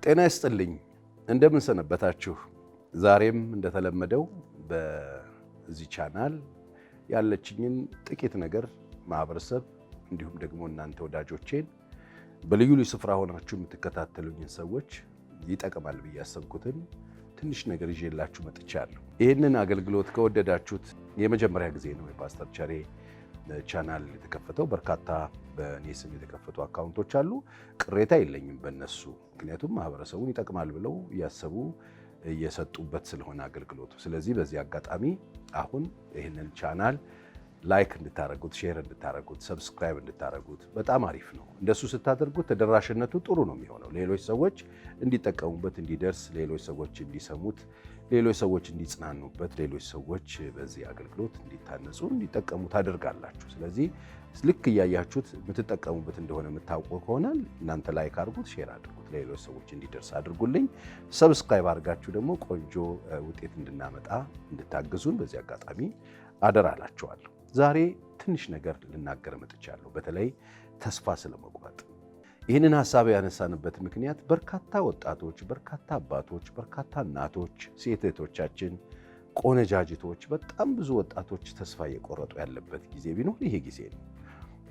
ጤና ይስጥልኝ እንደምን ሰነበታችሁ። ዛሬም እንደተለመደው በዚህ ቻናል ያለችኝን ጥቂት ነገር ማህበረሰብ እንዲሁም ደግሞ እናንተ ወዳጆቼን በልዩ ልዩ ስፍራ ሆናችሁ የምትከታተሉኝን ሰዎች ይጠቅማል ብዬ ያሰብኩትን ትንሽ ነገር ይዤላችሁ መጥቻለሁ። ይህንን አገልግሎት ከወደዳችሁት የመጀመሪያ ጊዜ ነው የፓስተር ቸሬ ቻናል የተከፈተው። በርካታ በእኔ ስም የተከፈቱ አካውንቶች አሉ። ቅሬታ የለኝም በእነሱ፣ ምክንያቱም ማህበረሰቡን ይጠቅማል ብለው እያሰቡ እየሰጡበት ስለሆነ አገልግሎቱ። ስለዚህ በዚህ አጋጣሚ አሁን ይህንን ቻናል ላይክ እንድታረጉት፣ ሼር እንድታረጉት፣ ሰብስክራይብ እንድታረጉት በጣም አሪፍ ነው። እንደሱ ስታደርጉት ተደራሽነቱ ጥሩ ነው የሚሆነው። ሌሎች ሰዎች እንዲጠቀሙበት፣ እንዲደርስ፣ ሌሎች ሰዎች እንዲሰሙት፣ ሌሎች ሰዎች እንዲጽናኑበት፣ ሌሎች ሰዎች በዚህ አገልግሎት እንዲታነጹ፣ እንዲጠቀሙ ታደርጋላችሁ። ስለዚህ ልክ እያያችሁት የምትጠቀሙበት እንደሆነ የምታውቁ ከሆነ እናንተ ላይክ አድርጉት፣ ሼር አድርጉት፣ ሌሎች ሰዎች እንዲደርስ አድርጉልኝ። ሰብስክራይብ አድርጋችሁ ደግሞ ቆንጆ ውጤት እንድናመጣ እንድታግዙን በዚህ አጋጣሚ አደራላችኋለሁ። ዛሬ ትንሽ ነገር ልናገር መጥቻለሁ። በተለይ ተስፋ ስለመቁረጥ። ይህንን ሐሳብ ያነሳንበት ምክንያት በርካታ ወጣቶች፣ በርካታ አባቶች፣ በርካታ እናቶች፣ ሴት እህቶቻችን፣ ቆነጃጅቶች፣ በጣም ብዙ ወጣቶች ተስፋ እየቆረጡ ያለበት ጊዜ ቢኖር ይሄ ጊዜ ነው።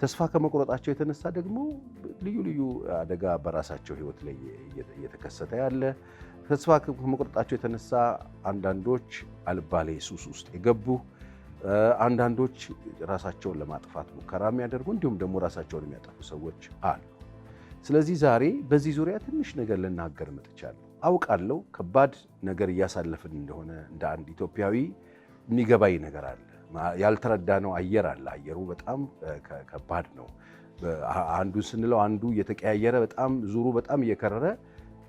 ተስፋ ከመቁረጣቸው የተነሳ ደግሞ ልዩ ልዩ አደጋ በራሳቸው ሕይወት ላይ እየተከሰተ ያለ፣ ተስፋ ከመቁረጣቸው የተነሳ አንዳንዶች አልባሌ ሱስ ውስጥ የገቡ፣ አንዳንዶች ራሳቸውን ለማጥፋት ሙከራ የሚያደርጉ፣ እንዲሁም ደግሞ ራሳቸውን የሚያጠፉ ሰዎች አሉ። ስለዚህ ዛሬ በዚህ ዙሪያ ትንሽ ነገር ልናገር መጥቻለሁ። አውቃለሁ ከባድ ነገር እያሳለፍን እንደሆነ እንደ አንድ ኢትዮጵያዊ የሚገባኝ ነገር አለ። ያልተረዳነው አየር አለ። አየሩ በጣም ከባድ ነው። አንዱን ስንለው አንዱ እየተቀያየረ በጣም ዙሩ በጣም እየከረረ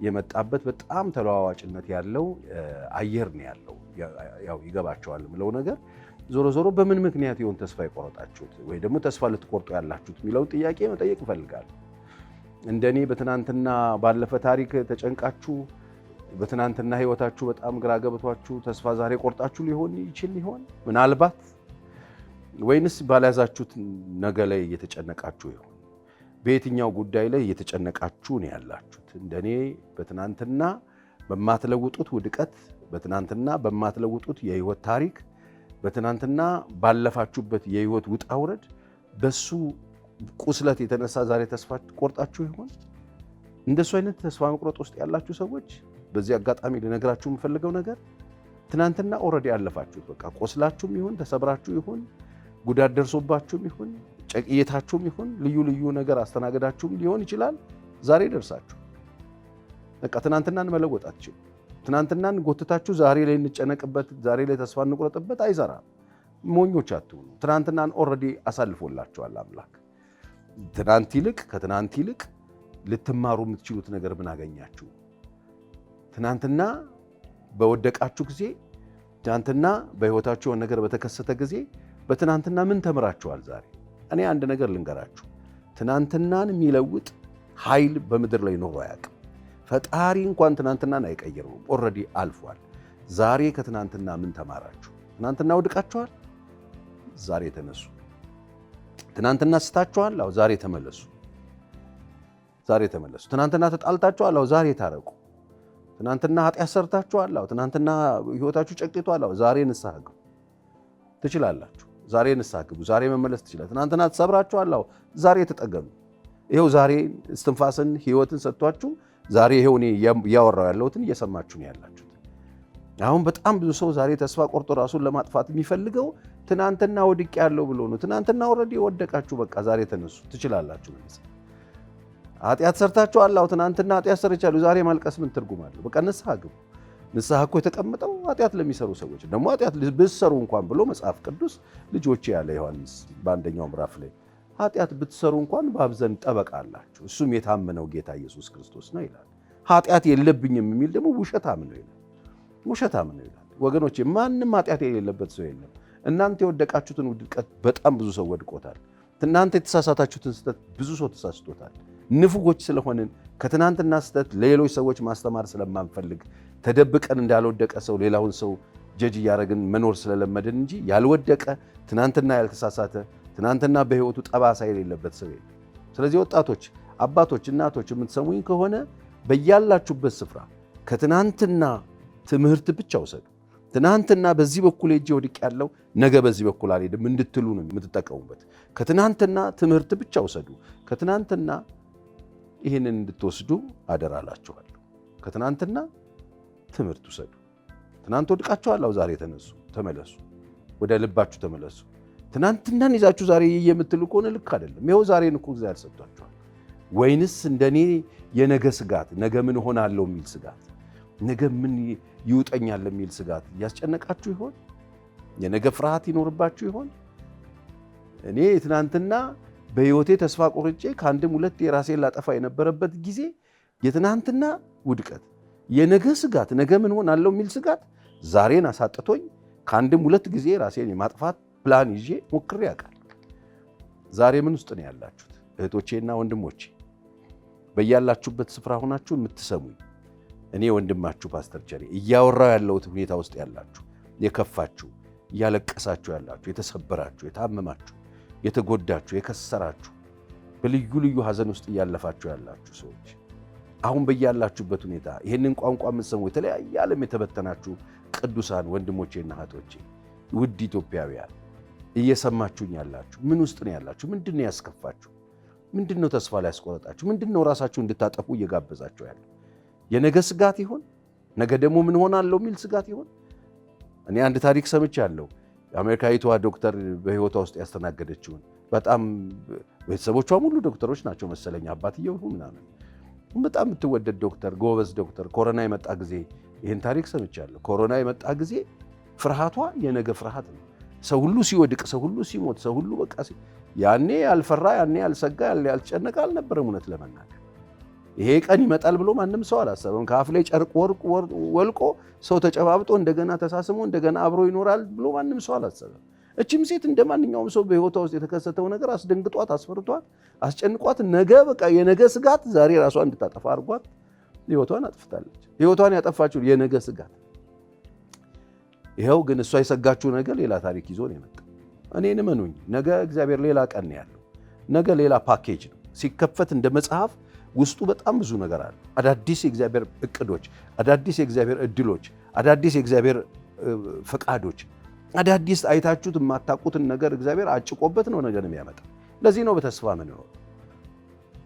የመጣበት በጣም ተለዋዋጭነት ያለው አየር ነው ያለው። ያው ይገባቸዋል ምለው ነገር ዞሮ ዞሮ በምን ምክንያት ይሆን ተስፋ የቆረጣችሁት ወይ ደግሞ ተስፋ ልትቆርጡ ያላችሁት የሚለው ጥያቄ መጠየቅ እፈልጋለሁ። እንደኔ በትናንትና ባለፈ ታሪክ ተጨንቃችሁ በትናንትና ህይወታችሁ በጣም ግራ ገብቷችሁ ተስፋ ዛሬ ቆርጣችሁ ሊሆን ይችል ይሆን ምናልባት? ወይንስ ባልያዛችሁት ነገ ላይ እየተጨነቃችሁ ይሆን? በየትኛው ጉዳይ ላይ እየተጨነቃችሁ ነው ያላችሁት? እንደኔ በትናንትና በማትለውጡት ውድቀት፣ በትናንትና በማትለውጡት የህይወት ታሪክ፣ በትናንትና ባለፋችሁበት የህይወት ውጣ ውረድ በሱ ቁስለት የተነሳ ዛሬ ተስፋ ቆርጣችሁ ይሆን? እንደሱ አይነት ተስፋ መቁረጥ ውስጥ ያላችሁ ሰዎች በዚህ አጋጣሚ ልነግራችሁ የምፈልገው ነገር ትናንትና ኦልሬዲ ያለፋችሁት፣ በቃ ቆስላችሁም ይሁን ተሰብራችሁ ይሁን ጉዳት ደርሶባችሁም ይሁን ጨቅየታችሁም ይሁን ልዩ ልዩ ነገር አስተናገዳችሁም ሊሆን ይችላል። ዛሬ ደርሳችሁ በቃ ትናንትናን መለወጥ አትችሉ። ትናንትናን ጎትታችሁ ዛሬ ላይ እንጨነቅበት፣ ዛሬ ላይ ተስፋ እንቁረጥበት አይሰራም። ሞኞች አትሁኑ። ትናንትናን ኦልሬዲ አሳልፎላችኋል አምላክ። ትናንት ይልቅ ከትናንት ይልቅ ልትማሩ የምትችሉት ነገር ምን አገኛችሁ? ትናንትና በወደቃችሁ ጊዜ፣ ትናንትና በህይወታችሁ የሆነ ነገር በተከሰተ ጊዜ በትናንትና ምን ተምራችኋል? ዛሬ እኔ አንድ ነገር ልንገራችሁ። ትናንትናን የሚለውጥ ኃይል በምድር ላይ ኖሮ አያውቅም። ፈጣሪ እንኳን ትናንትናን አይቀይረውም። ኦልሬዲ አልፏል። ዛሬ ከትናንትና ምን ተማራችሁ? ትናንትና ወድቃችኋል፣ ዛሬ ተነሱ። ትናንትና ስታችኋል፣ አዎ ዛሬ ተመለሱ። ዛሬ ተመለሱ። ትናንትና ተጣልታችኋል፣ አዎ ዛሬ ታረቁ። ትናንትና ኃጢአት ሰርታችኋል፣ አዎ ትናንትና ህይወታችሁ ጨቅይቷል፣ አዎ ዛሬ ንስሐ ግቡ። ትችላላችሁ። ዛሬ ንስሐ ግቡ። ዛሬ መመለስ ትችላላችሁ። ትናንትና ተሰብራችኋል፣ አዎ ዛሬ ተጠገኑ። ይሄው ዛሬ እስትንፋስን ህይወትን ሰጥቷችሁ ዛሬ ይሄው እኔ እያወራሁ ያለሁትን እየሰማችሁ ነው ያላችሁት። አሁን በጣም ብዙ ሰው ዛሬ ተስፋ ቆርጦ ራሱን ለማጥፋት የሚፈልገው ትናንትና ወድቄ ያለው ብሎ ነው። ትናንትና ኦልሬዲ ወደቃችሁ፣ በቃ ዛሬ ተነሱ። ትችላላችሁ። ኃጢአት ሰርታችኋል፣ አዎ ትናንትና ኃጢአት ሰርቻለሁ፣ ዛሬ ማልቀስ ምን ትርጉም አለው? በቃ ንስሐ ግቡ። ንስሐ እኮ የተቀመጠው ኃጢአት ለሚሰሩ ሰዎች ደግሞ ኃጢአት ብትሰሩ እንኳን ብሎ መጽሐፍ ቅዱስ ልጆቼ ያለ ዮሐንስ በአንደኛው ምዕራፍ ላይ ኃጢአት ብትሰሩ እንኳን በአብ ዘንድ ጠበቃ አላችሁ፣ እሱም የታመነው ጌታ ኢየሱስ ክርስቶስ ነው ይላል። ኃጢአት የለብኝም የሚል ደግሞ ውሸታም ነው ይላል። ውሸታም ነው ይላል። ወገኖቼ ማንም ኃጢአት የሌለበት ሰው የለም። እናንተ የወደቃችሁትን ውድቀት በጣም ብዙ ሰው ወድቆታል። እናንተ የተሳሳታችሁትን ስህተት ብዙ ሰው ተሳስቶታል። ንፉጎች ስለሆንን ከትናንትና ስህተት ለሌሎች ሰዎች ማስተማር ስለማንፈልግ ተደብቀን እንዳልወደቀ ሰው ሌላውን ሰው ጀጅ እያደረግን መኖር ስለለመድን እንጂ ያልወደቀ ትናንትና ያልተሳሳተ ትናንትና በህይወቱ ጠባሳ የሌለበት ሰው የለም። ስለዚህ ወጣቶች፣ አባቶች፣ እናቶች የምትሰሙኝ ከሆነ በያላችሁበት ስፍራ ከትናንትና ትምህርት ብቻ ውሰዱ። ትናንትና በዚህ በኩል ሄጄ ወድቅ ያለው ነገ በዚህ በኩል አልሄድም እንድትሉ ነው የምትጠቀሙበት። ከትናንትና ትምህርት ብቻ ውሰዱ። ከትናንትና ይህንን እንድትወስዱ አደራላችኋለሁ። ከትናንትና ትምህርት ውሰዱ። ትናንት ወድቃችኋል፣ ዛሬ ተነሱ፣ ተመለሱ፣ ወደ ልባችሁ ተመለሱ። ትናንትናን ይዛችሁ ዛሬ የምትሉ ከሆነ ልክ አይደለም። ይኸው ዛሬን እኮ እግዚአብሔር ሰጥቷችኋል። ወይንስ እንደኔ የነገ ስጋት፣ ነገ ምን ሆናለሁ የሚል ስጋት፣ ነገ ምን ይውጠኛል የሚል ስጋት እያስጨነቃችሁ ይሆን? የነገ ፍርሃት ይኖርባችሁ ይሆን? እኔ ትናንትና በሕይወቴ ተስፋ ቆርጬ ከአንድም ሁለት የራሴን ላጠፋ የነበረበት ጊዜ የትናንትና ውድቀት፣ የነገ ስጋት፣ ነገ ምን ሆናለሁ የሚል ስጋት ዛሬን አሳጥቶኝ ከአንድም ሁለት ጊዜ ራሴን የማጥፋት ፕላን ይዤ ሞክሬ ያውቃል። ዛሬ ምን ውስጥ ነው ያላችሁት? እህቶቼና ወንድሞቼ በያላችሁበት ስፍራ ሆናችሁ የምትሰሙኝ እኔ ወንድማችሁ ፓስተር ቸሬ እያወራው ያለሁት ሁኔታ ውስጥ ያላችሁ፣ የከፋችሁ፣ እያለቀሳችሁ ያላችሁ፣ የተሰበራችሁ፣ የታመማችሁ፣ የተጎዳችሁ፣ የከሰራችሁ፣ በልዩ ልዩ ሐዘን ውስጥ እያለፋችሁ ያላችሁ ሰዎች አሁን በያላችሁበት ሁኔታ ይህንን ቋንቋ የምትሰሙ የተለያየ ዓለም የተበተናችሁ ቅዱሳን ወንድሞቼና እህቶቼ፣ ውድ ኢትዮጵያውያን እየሰማችሁኝ ያላችሁ ምን ውስጥ ነው ያላችሁ? ምንድን ነው ያስከፋችሁ? ምንድን ነው ተስፋ ላይ ያስቆረጣችሁ? ምንድን ነው ራሳችሁ እንድታጠፉ እየጋበዛችሁ ያለው? የነገ ስጋት ይሆን? ነገ ደግሞ ምን ሆናለሁ የሚል ስጋት ይሆን? እኔ አንድ ታሪክ ሰምቻለሁ። የአሜሪካዊቷ ዶክተር በሕይወቷ ውስጥ ያስተናገደችውን በጣም ቤተሰቦቿ ሙሉ ዶክተሮች ናቸው መሰለኝ፣ አባትየው ምናምን በጣም የምትወደድ ዶክተር፣ ጎበዝ ዶክተር። ኮሮና የመጣ ጊዜ ይህን ታሪክ ሰምቻለሁ። ኮሮና የመጣ ጊዜ ፍርሃቷ የነገ ፍርሃት ነው። ሰው ሁሉ ሲወድቅ፣ ሰው ሁሉ ሲሞት፣ ሰው ሁሉ በቃ ያኔ ያልፈራ፣ ያኔ ያልሰጋ፣ ያልጨነቀ አልነበረም። እውነት ለመናገር ይሄ ቀን ይመጣል ብሎ ማንም ሰው አላሰበም። ከአፍ ላይ ጨርቅ ወልቆ ሰው ተጨባብጦ እንደገና ተሳስሞ እንደገና አብሮ ይኖራል ብሎ ማንም ሰው አላሰበም። እችም ሴት እንደ ማንኛውም ሰው በሕይወቷ ውስጥ የተከሰተው ነገር አስደንግጧት፣ አስፈርቷት፣ አስጨንቋት ነገ በቃ የነገ ስጋት ዛሬ ራሷን እንድታጠፋ አድርጓት ሕይወቷን አጥፍታለች። ሕይወቷን ያጠፋችው የነገ ስጋት። ይኸው ግን እሷ የሰጋችው ነገር ሌላ ታሪክ ይዞ ነው የመጣው። እኔን እመኑኝ፣ ነገ እግዚአብሔር ሌላ ቀን ነው ያለው። ነገ ሌላ ፓኬጅ ነው ሲከፈት። እንደ መጽሐፍ ውስጡ በጣም ብዙ ነገር አለ። አዳዲስ የእግዚአብሔር እቅዶች፣ አዳዲስ የእግዚአብሔር እድሎች፣ አዳዲስ የእግዚአብሔር ፈቃዶች፣ አዳዲስ አይታችሁት የማታውቁትን ነገር እግዚአብሔር አጭቆበት ነው ነገር የሚያመጣ። ለዚህ ነው በተስፋ መኖር።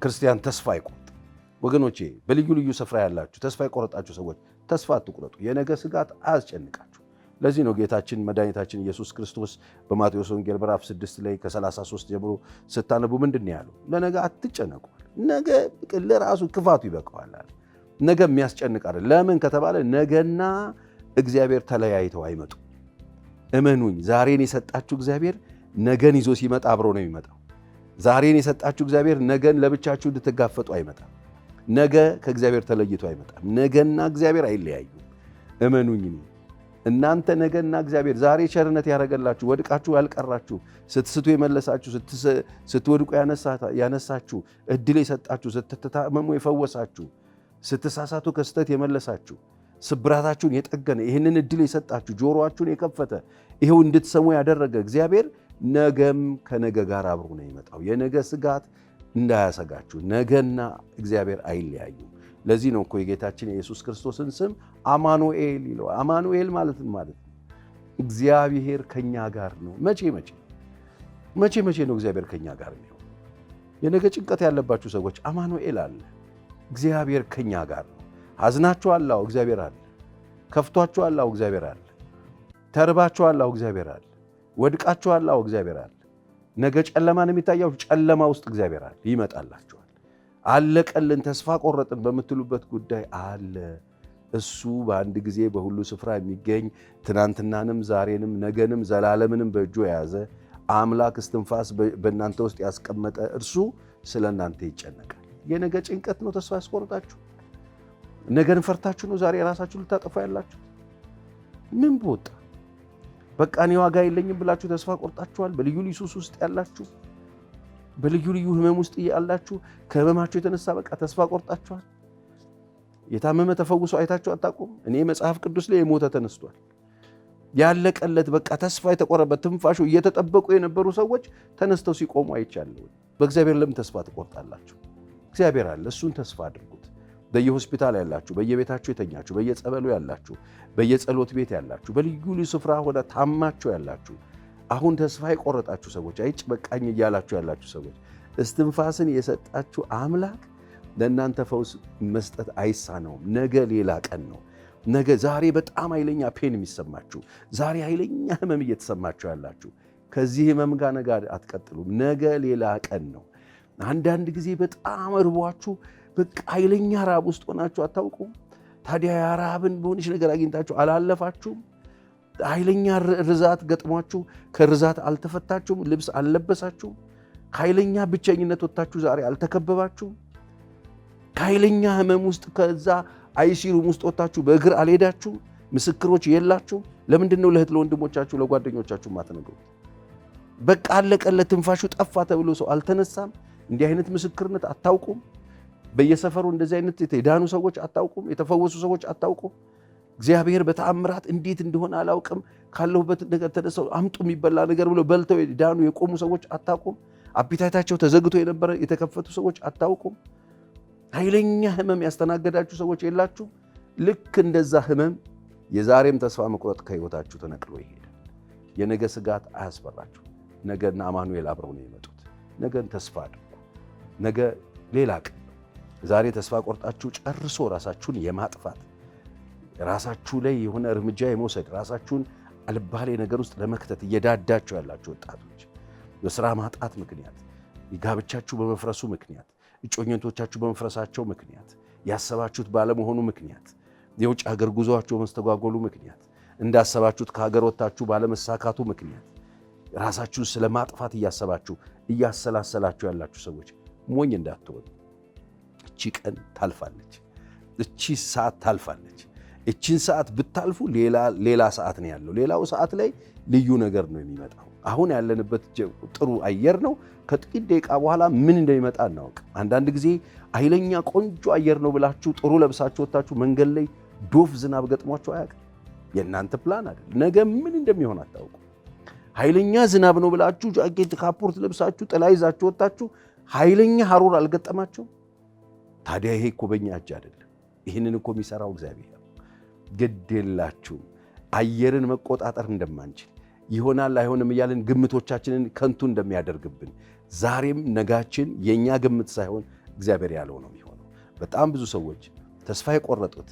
ክርስቲያን ተስፋ አይቆርጥ። ወገኖቼ በልዩ ልዩ ስፍራ ያላችሁ ተስፋ የቆረጣችሁ ሰዎች ተስፋ አትቁረጡ። የነገ ስጋት አያስጨንቃችሁ። ለዚህ ነው ጌታችን መድኃኒታችን ኢየሱስ ክርስቶስ በማቴዎስ ወንጌል ምዕራፍ 6 ላይ ከ33 ጀምሮ ስታነቡ ምንድን ነው ያለው? ለነገ አትጨነቁ፣ ነገ ለራሱ ክፋቱ ይበቃዋል። ነገ የሚያስጨንቅ አይደል። ለምን ከተባለ ነገና እግዚአብሔር ተለያይተው አይመጡ። እመኑኝ፣ ዛሬን የሰጣችሁ እግዚአብሔር ነገን ይዞ ሲመጣ አብሮ ነው የሚመጣው። ዛሬን የሰጣችሁ እግዚአብሔር ነገን ለብቻችሁ እንድትጋፈጡ አይመጣም። ነገ ከእግዚአብሔር ተለይቶ አይመጣም። ነገና እግዚአብሔር አይለያዩም። እመኑኝ። እናንተ ነገና እግዚአብሔር ዛሬ ቸርነት ያደረገላችሁ፣ ወድቃችሁ ያልቀራችሁ፣ ስትስቱ የመለሳችሁ፣ ስትወድቁ ያነሳችሁ፣ እድል የሰጣችሁ፣ ስትታመሙ የፈወሳችሁ፣ ስትሳሳቱ ከስተት የመለሳችሁ፣ ስብራታችሁን የጠገነ ይህንን እድል የሰጣችሁ፣ ጆሮአችሁን የከፈተ ይኸው እንድትሰሙ ያደረገ እግዚአብሔር ነገም ከነገ ጋር አብሮ ነው የሚመጣው። የነገ ስጋት እንዳያሰጋችሁ። ነገና እግዚአብሔር አይለያዩም። ለዚህ ነው እኮ የጌታችን የኢየሱስ ክርስቶስን ስም አማኑኤል ይለዋል። አማኑኤል ማለት ነው እግዚአብሔር ከኛ ጋር ነው። መቼ ነው እግዚአብሔር ከኛ ጋር ነው? የነገ ጭንቀት ያለባችሁ ሰዎች አማኑኤል አለ፣ እግዚአብሔር ከኛ ጋር ነው። አዝናችኋል፣ አዎ እግዚአብሔር አለ። ከፍቷችኋል፣ አዎ እግዚአብሔር አለ። ተርባችኋል፣ አዎ እግዚአብሔር አለ። ወድቃችኋል፣ አዎ እግዚአብሔር አለ። ነገ ጨለማን የሚታያችሁ ጨለማ ውስጥ እግዚአብሔር አለ፣ ይመጣላችኋል። አለቀልን፣ ተስፋ ቆረጥን በምትሉበት ጉዳይ አለ። እሱ በአንድ ጊዜ በሁሉ ስፍራ የሚገኝ ትናንትናንም ዛሬንም ነገንም ዘላለምንም በእጁ የያዘ አምላክ እስትንፋስ በእናንተ ውስጥ ያስቀመጠ እርሱ ስለ እናንተ ይጨነቃል። የነገ ጭንቀት ነው ተስፋ ያስቆረጣችሁ? ነገን ፈርታችሁ ነው ዛሬ የራሳችሁ ልታጠፋ ያላችሁ? ምን በወጣ በቃ እኔ ዋጋ የለኝም ብላችሁ ተስፋ ቆርጣችኋል። በልዩ ልዩ ሱስ ውስጥ ያላችሁ፣ በልዩ ልዩ ህመም ውስጥ ያላችሁ፣ ከህመማችሁ የተነሳ በቃ ተስፋ ቆርጣችኋል። የታመመ ተፈውሶ አይታችሁ አታውቁም? እኔ መጽሐፍ ቅዱስ ላይ የሞተ ተነስቷል። ያለቀለት በቃ ተስፋ የተቆረበት ትንፋሹ እየተጠበቁ የነበሩ ሰዎች ተነስተው ሲቆሙ አይቻለሁ። በእግዚአብሔር ለምን ተስፋ ትቆርጣላችሁ? እግዚአብሔር አለ፣ እሱን ተስፋ አድርጉት። በየሆስፒታል ያላችሁ፣ በየቤታችሁ የተኛችሁ፣ በየጸበሉ ያላችሁ፣ በየጸሎት ቤት ያላችሁ፣ በልዩ ልዩ ስፍራ ሆነ ታማችሁ ያላችሁ፣ አሁን ተስፋ የቆረጣችሁ ሰዎች፣ አይጭ በቃኝ እያላችሁ ያላችሁ ሰዎች እስትንፋስን የሰጣችሁ አምላክ ለእናንተ ፈውስ መስጠት አይሳነውም። ነገ ሌላ ቀን ነው። ነገ ዛሬ በጣም ኃይለኛ ፔን የሚሰማችሁ፣ ዛሬ ኃይለኛ ህመም እየተሰማችሁ ያላችሁ ከዚህ ህመም ጋር ነገ አትቀጥሉም። ነገ ሌላ ቀን ነው። አንዳንድ ጊዜ በጣም እርቧችሁ በቃ ኃይለኛ ረሃብ ውስጥ ሆናችሁ አታውቁም? ታዲያ ረሃብን በሆነች ነገር አግኝታችሁ አላለፋችሁም? ኃይለኛ ርዛት ገጥሟችሁ ከርዛት አልተፈታችሁም? ልብስ አልለበሳችሁም? ከኃይለኛ ብቸኝነት ወጥታችሁ ዛሬ አልተከበባችሁም? ከኃይለኛ ህመም ውስጥ ከዛ አይሲሩም ውስጥ ወጥታችሁ በእግር አልሄዳችሁም? ምስክሮች የላችሁም? ለምንድን ነው ለእህት ለወንድሞቻችሁ ለጓደኞቻችሁ ማትነግሩት? በቃ አለቀለት ትንፋሹ ጠፋ ተብሎ ሰው አልተነሳም? እንዲህ አይነት ምስክርነት አታውቁም? በየሰፈሩ እንደዚህ አይነት የዳኑ ሰዎች አታውቁም? የተፈወሱ ሰዎች አታውቁም? እግዚአብሔር በተአምራት እንዴት እንደሆነ አላውቅም፣ ካለሁበት ነገር ተነስተው አምጡ የሚበላ ነገር ብለው በልተው ዳኑ የቆሙ ሰዎች አታውቁም? አፒታይታቸው ተዘግቶ የነበረ የተከፈቱ ሰዎች አታውቁም? ኃይለኛ ህመም ያስተናገዳችሁ ሰዎች የላችሁም? ልክ እንደዛ ህመም የዛሬም ተስፋ መቁረጥ ከህይወታችሁ ተነቅሎ ይሄዳል። የነገ ስጋት አያስፈራችሁ። ነገና አማኑኤል አብረው ነው የመጡት። ነገን ተስፋ አድርጉ። ነገ ሌላ ቀን። ዛሬ ተስፋ ቆርጣችሁ ጨርሶ ራሳችሁን የማጥፋት ራሳችሁ ላይ የሆነ እርምጃ የመውሰድ ራሳችሁን አልባሌ ነገር ውስጥ ለመክተት እየዳዳችሁ ያላችሁ ወጣቶች በስራ ማጣት ምክንያት፣ ጋብቻችሁ በመፍረሱ ምክንያት፣ እጮኝነቶቻችሁ በመፍረሳቸው ምክንያት፣ ያሰባችሁት ባለመሆኑ ምክንያት፣ የውጭ ሀገር ጉዞአችሁ በመስተጓጎሉ ምክንያት፣ እንዳሰባችሁት ከሀገር ወጥታችሁ ባለመሳካቱ ምክንያት ራሳችሁን ስለማጥፋት እያሰባችሁ እያሰላሰላችሁ ያላችሁ ሰዎች ሞኝ እንዳትሆኑ። እቺ ቀን ታልፋለች። እቺ ሰዓት ታልፋለች። እቺን ሰዓት ብታልፉ ሌላ ሰዓት ነው ያለው። ሌላው ሰዓት ላይ ልዩ ነገር ነው የሚመጣው። አሁን ያለንበት ጥሩ አየር ነው። ከጥቂት ደቂቃ በኋላ ምን እንደሚመጣ እናውቅ። አንዳንድ ጊዜ ኃይለኛ ቆንጆ አየር ነው ብላችሁ ጥሩ ለብሳችሁ ወጣችሁ መንገድ ላይ ዶፍ ዝናብ ገጥሟችሁ አያውቅም። የእናንተ ፕላን አይደል። ነገ ምን እንደሚሆን አታውቁ። ኃይለኛ ዝናብ ነው ብላችሁ ጃኬት ካፖርት ለብሳችሁ ጥላ ይዛችሁ ወጣችሁ ኃይለኛ ሐሩር አልገጠማችሁ? ታዲያ ይሄ እኮ በእኛ እጅ አይደለም። ይህንን እኮ የሚሰራው እግዚአብሔር ነው። ግድ የላችሁም። አየርን መቆጣጠር እንደማንችል ይሆናል አይሆንም እያልን ግምቶቻችንን ከንቱ እንደሚያደርግብን ዛሬም ነጋችን የኛ ግምት ሳይሆን እግዚአብሔር ያለው ነው የሚሆነው። በጣም ብዙ ሰዎች ተስፋ የቆረጡት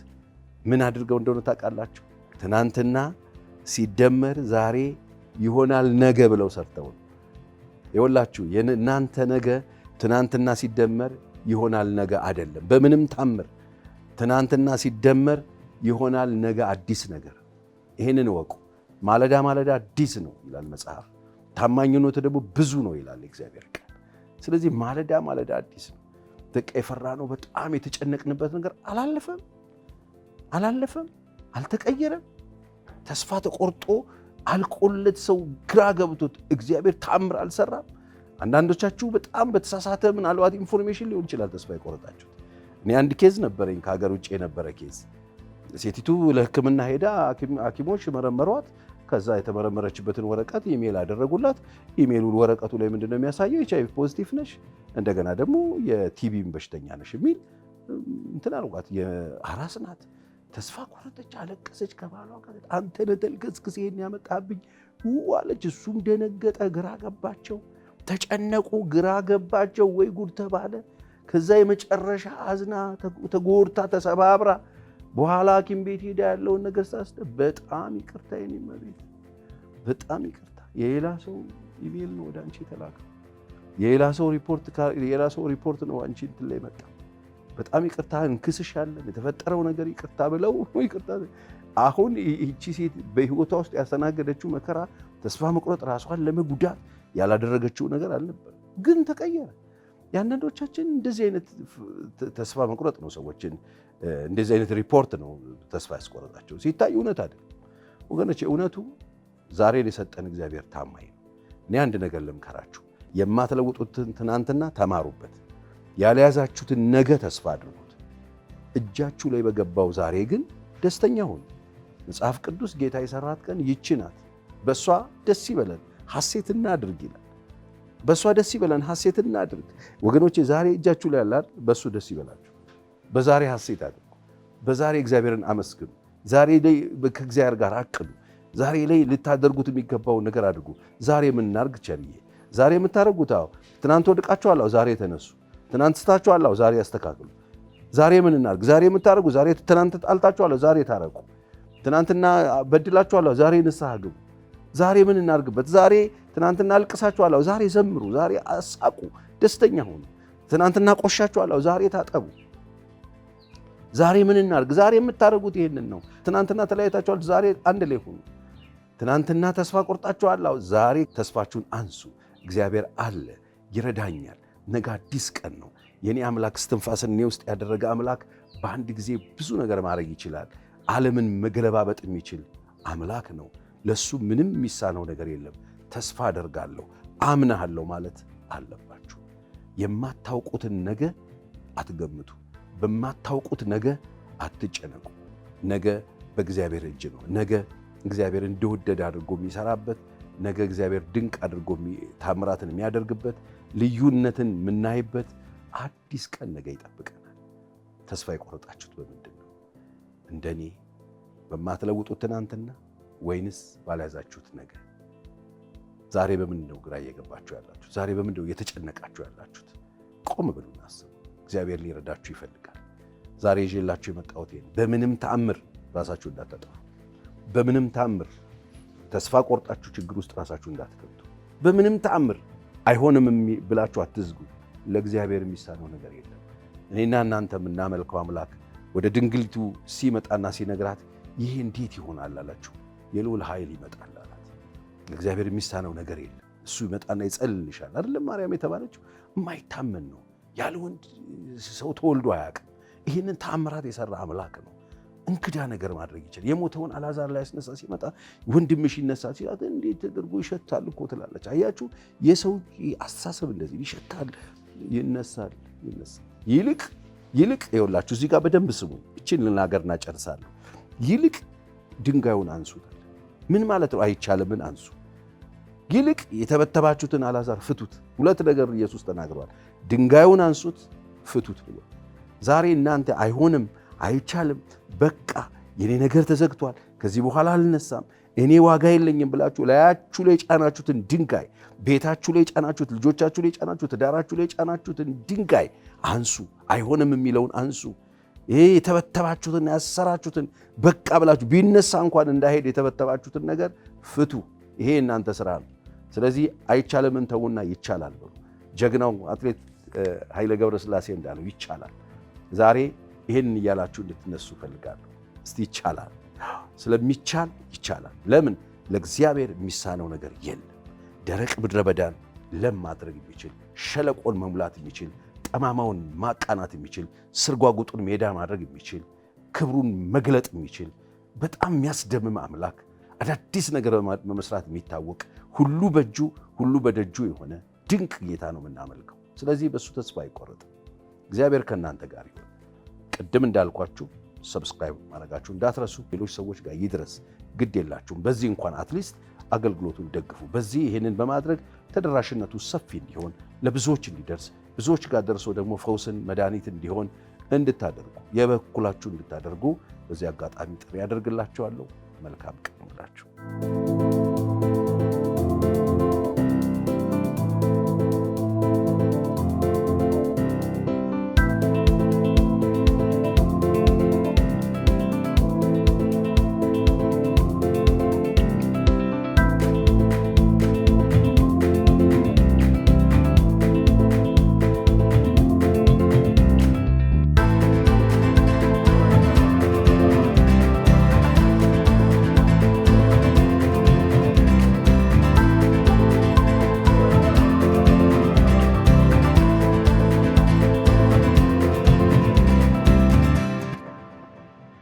ምን አድርገው እንደሆነ ታውቃላችሁ? ትናንትና ሲደመር ዛሬ ይሆናል ነገ ብለው ሰርተው ነው። ይኸውላችሁ የእናንተ ነገ ትናንትና ሲደመር ይሆናል ነገ አይደለም። በምንም ታምር ትናንትና ሲደመር ይሆናል ነገ አዲስ ነገር። ይህንን እወቁ። ማለዳ ማለዳ አዲስ ነው ይላል መጽሐፍ። ታማኝነቱ ደግሞ ብዙ ነው ይላል እግዚአብሔር ቃል። ስለዚህ ማለዳ ማለዳ አዲስ ነው። በቃ የፈራነው በጣም የተጨነቅንበት ነገር አላለፈም፣ አልተቀየረም። ተስፋ ተቆርጦ አልቆለት ሰው ግራ ገብቶት እግዚአብሔር ታምር አልሰራም። አንዳንዶቻችሁ በጣም በተሳሳተ ምናልባት ኢንፎርሜሽን ሊሆን ይችላል ተስፋ የቆረጣችሁት። እኔ አንድ ኬዝ ነበረኝ፣ ከሀገር ውጭ የነበረ ኬዝ። ሴቲቱ ለሕክምና ሄዳ ሐኪሞች መረመሯት። ከዛ የተመረመረችበትን ወረቀት ኢሜል አደረጉላት። ኢሜሉ ወረቀቱ ላይ ምንድነው የሚያሳየው? HIV ፖዚቲቭ ነሽ፣ እንደገና ደግሞ የቲቢም በሽተኛ ነሽ የሚል እንትን አልኳት። የአራስ ናት። ተስፋ ቆረጠች፣ አለቀሰች። ከባሏ ጋር አንተ ነተልከስክስ ይሄን ያመጣብኝ አለች። እሱም ደነገጠ፣ ግራ ገባቸው፣ ተጨነቁ፣ ግራ ገባቸው። ወይ ጉድ ተባለ። ከዛ የመጨረሻ አዝና ተጎድታ ተሰባብራ በኋላ ሐኪም ቤት ሄዳ ያለውን ነገር ሳስተ በጣም ይቅርታ የኔ መቤት፣ በጣም ይቅርታ፣ የሌላ ሰው ኢሜል ነው ወደ አንቺ የተላከው፣ የሌላ ሰው ሪፖርት ነው አንቺ እንትን ላይ መጣ። በጣም ይቅርታ እንክስሻለን፣ የተፈጠረው ነገር ይቅርታ ብለው ይቅርታ። አሁን ይህቺ ሴት በህይወቷ ውስጥ ያስተናገደችው መከራ፣ ተስፋ መቁረጥ፣ ራሷን ለመጉዳት ያላደረገችው ነገር አልነበር፣ ግን ተቀየረ። የአንዳንዶቻችን እንደዚህ አይነት ተስፋ መቁረጥ ነው ሰዎችን፣ እንደዚህ አይነት ሪፖርት ነው ተስፋ ያስቆረጣቸው። ሲታይ እውነት አይደለም ወገኖቼ። እውነቱ ዛሬን የሰጠን እግዚአብሔር ታማኝ ነው። እኔ አንድ ነገር ልምከራችሁ፣ የማትለውጡትን ትናንትና ተማሩበት፣ ያልያዛችሁትን ነገ ተስፋ አድርጉት። እጃችሁ ላይ በገባው ዛሬ ግን ደስተኛ ሁኑ። መጽሐፍ ቅዱስ ጌታ የሰራት ቀን ይቺ ናት፣ በእሷ ደስ ይበለን ሐሴት እናድርግ ይላል። በእሷ ደስ ይበለን ሐሴት እናድርግ። ወገኖቼ ዛሬ እጃችሁ ላይ ያለ በእሱ ደስ ይበላችሁ። በዛሬ ሐሴት አድርጉ። በዛሬ እግዚአብሔርን አመስግኑ። ዛሬ ላይ ከእግዚአብሔር ጋር አቅዱ። ዛሬ ላይ ልታደርጉት የሚገባውን ነገር አድርጉ። ዛሬ ምን እናድርግ ቸርዬ? ዛሬ የምታደርጉት ትናንት ወድቃችኋል፣ ዛሬ ተነሱ። ትናንት ስታችኋል፣ ዛሬ ያስተካክሉ። ዛሬ ምን እናድርግ? ዛሬ የምታደርጉ ዛሬ ትናንት ጣልታችኋል፣ ዛሬ ታረቁ። ትናንትና በድላችኋል፣ ዛሬ ንስሐ ግቡ። ዛሬ ምን እናድርግበት? ዛሬ ትናንትና አልቅሳችኋል፣ ዛሬ ዘምሩ። ዛሬ አሳቁ፣ ደስተኛ ሁኑ። ትናንትና ቆሻችኋል፣ ዛሬ ታጠቡ። ዛሬ ምን እናድርግ? ዛሬ የምታደርጉት ይሄንን ነው። ትናንትና ተለያይታችኋል፣ ዛሬ አንድ ላይ ሁኑ። ትናንትና ተስፋ ቆርጣችኋል፣ ዛሬ ተስፋችሁን አንሱ። እግዚአብሔር አለ፣ ይረዳኛል። ነገ አዲስ ቀን ነው። የኔ አምላክ እስትንፋስን እኔ ውስጥ ያደረገ አምላክ በአንድ ጊዜ ብዙ ነገር ማድረግ ይችላል። ዓለምን መገለባበጥ የሚችል አምላክ ነው። ለሱ ምንም የሚሳነው ነገር የለም። ተስፋ አደርጋለሁ፣ አምናለሁ ማለት አለባችሁ። የማታውቁትን ነገ አትገምቱ። በማታውቁት ነገ አትጨነቁ። ነገ በእግዚአብሔር እጅ ነው። ነገ እግዚአብሔር እንደወደደ አድርጎ የሚሰራበት፣ ነገ እግዚአብሔር ድንቅ አድርጎ ታምራትን የሚያደርግበት፣ ልዩነትን የምናይበት አዲስ ቀን ነገ ይጠብቀናል። ተስፋ የቆረጣችሁት በምንድን ነው? እንደኔ በማትለውጡት ትናንትና ወይንስ ባልያዛችሁት ነገ? ዛሬ በምን ነው ግራ እየገባችሁ ያላችሁት? ዛሬ በምን ነው እየተጨነቃችሁ ያላችሁት? ቆም ብሉና አስቡ። እግዚአብሔር ሊረዳችሁ ይፈልጋል። ዛሬ ይዤላችሁ የመጣሁት ይሄን፣ በምንም ተአምር ራሳችሁ እንዳታጠፉ። በምንም ተአምር ተስፋ ቆርጣችሁ ችግር ውስጥ ራሳችሁ እንዳትከቱ። በምንም ተአምር አይሆንም ብላችሁ አትዝጉ። ለእግዚአብሔር የሚሳነው ነገር የለም። እኔና እናንተ የምናመልከው አምላክ ወደ ድንግሊቱ ሲመጣና ሲነግራት ይሄ እንዴት ይሆናል አላችሁ። የልዑል ኃይል ይመጣል አላት። ለእግዚአብሔር የሚሳነው ነገር የለም። እሱ ይመጣና ይጸልልሻል። አይደለም ማርያም የተባለችው? የማይታመን ነው። ያለ ወንድ ሰው ተወልዶ አያውቅም። ይህንን ተአምራት የሰራ አምላክ ነው። እንግዳ ነገር ማድረግ ይችላል። የሞተውን አልዓዛር ላይ ያስነሳ ሲመጣ ወንድምሽ ይነሳል ሲላት እንዴት ተደርጎ ይሸታል እኮ ትላለች። አያችሁ፣ የሰው አስተሳሰብ እንደዚህ ይሸታል፣ ይነሳል። ይልቅ ይኸውላችሁ እዚህ ጋር በደንብ ስሙ። እችን ልናገርና ጨርሳለሁ። ይልቅ ድንጋዩን አንሱታል። ምን ማለት ነው? አይቻልምን አንሱ። ይልቅ የተበተባችሁትን አልዓዛር ፍቱት። ሁለት ነገር ኢየሱስ ተናግሯል። ድንጋዩን አንሱት፣ ፍቱት ብሏል። ዛሬ እናንተ አይሆንም፣ አይቻልም፣ በቃ የኔ ነገር ተዘግቷል፣ ከዚህ በኋላ አልነሳም፣ እኔ ዋጋ የለኝም ብላችሁ ላያችሁ ላይ ጫናችሁትን ድንጋይ፣ ቤታችሁ ላይ ጫናችሁት፣ ልጆቻችሁ ላይ ጫናችሁት፣ ትዳራችሁ ላይ ጫናችሁትን ድንጋይ አንሱ። አይሆንም የሚለውን አንሱ። ይሄ የተበተባችሁትን ያሰራችሁትን በቃ ብላችሁ ቢነሳ እንኳን እንዳይሄድ የተበተባችሁትን ነገር ፍቱ። ይሄ እናንተ ስራ ነው። ስለዚህ አይቻልምን ተውና ይቻላል በሉ። ጀግናው አትሌት ኃይለ ገብረስላሴ እንዳለው ይቻላል። ዛሬ ይሄንን እያላችሁ እንድትነሱ ፈልጋለሁ። እስቲ ይቻላል። ስለሚቻል ይቻላል። ለምን? ለእግዚአብሔር የሚሳነው ነገር የለም። ደረቅ ምድረ በዳን ለም ማድረግ የሚችል፣ ሸለቆን መሙላት የሚችል፣ ጠማማውን ማቃናት የሚችል፣ ስርጓጉጡን ሜዳ ማድረግ የሚችል፣ ክብሩን መግለጥ የሚችል በጣም የሚያስደምም አምላክ፣ አዳዲስ ነገር በመስራት የሚታወቅ፣ ሁሉ በእጁ ሁሉ በደጁ የሆነ ድንቅ ጌታ ነው የምናመልከው። ስለዚህ በእሱ ተስፋ አይቆረጥም። እግዚአብሔር ከእናንተ ጋር ይሁን። ቅድም እንዳልኳችሁ ሰብስክራይብ ማድረጋችሁ እንዳትረሱ። ሌሎች ሰዎች ጋር ይድረስ። ግድ የላችሁም። በዚህ እንኳን አትሊስት አገልግሎቱን ደግፉ። በዚህ ይህንን በማድረግ ተደራሽነቱ ሰፊ እንዲሆን፣ ለብዙዎች እንዲደርስ፣ ብዙዎች ጋር ደርሶ ደግሞ ፈውስን መድኃኒት እንዲሆን እንድታደርጉ፣ የበኩላችሁ እንድታደርጉ በዚህ አጋጣሚ ጥሪ ያደርግላችኋለሁ። መልካም ቀን ይሁንላችሁ።